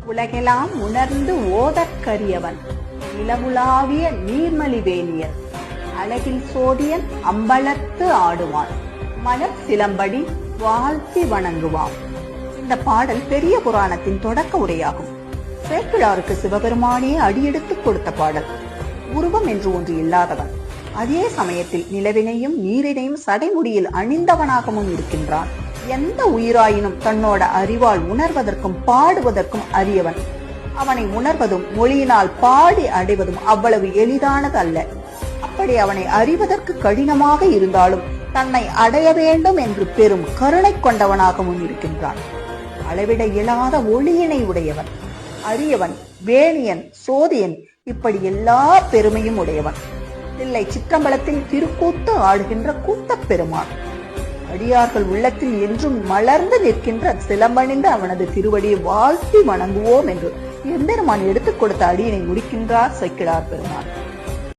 உலகெல்லாம் உணர்ந்து ஓதற்கரியவன், நிலவுலாவிய நீர்மலி வேலியன், அழகில் சோதியன் அம்பலத்து ஆடுவான், மலர் சிலம்படி வாழ்த்தி வணங்குவான். இந்த பாடல் பெரிய புராணத்தின் தொடக்க உரையாகும். சேக்கிழாருக்கு சிவபெருமானே அடியெடுத்துக் கொடுத்த பாடல். உருவம் என்று ஒன்று இல்லாதவன், அதே சமயத்தில் நிலவினையும் நீரினையும் சடைமுடியில் அணிந்தவனாகவும் இருக்கின்றான். எந்த உயிராயினும் தன்னோட அறிவால் உணர்வதற்கும் பாடுவதற்கும் அறியவன். அவனை உணர்வதும் மொழியினால் பாடி அடைவதும் அவ்வளவு எளிதானது அல்ல. அப்படி அவனை அறிவதற்கு கடினமாக இருந்தாலும் தன்னை அடைய வேண்டும் என்று பெரும் கருணை கொண்டவனாகவும் இருக்கின்றான். அளவிட இயலாத ஒளியினை உடையவன், அரியவன், வேணியன், சோதியன், இப்படி எல்லா பெருமையும் உடையவன். தில்லை சிற்றம்பலத்தில் திருக்கூத்து ஆடுகின்ற கூத்தப் பெருமான். அடியார்கள் உள்ளத்தில் என்றும் மலர்ந்து நிற்கின்ற சிலம்பணிந்த அவனது திருவடியை வாழ்த்தி வணங்குவோம் என்று எம்பெருமான் எடுத்துக் கொடுத்த அடியினை முடிக்கின்றார் சேக்கிழார் பெருமான்.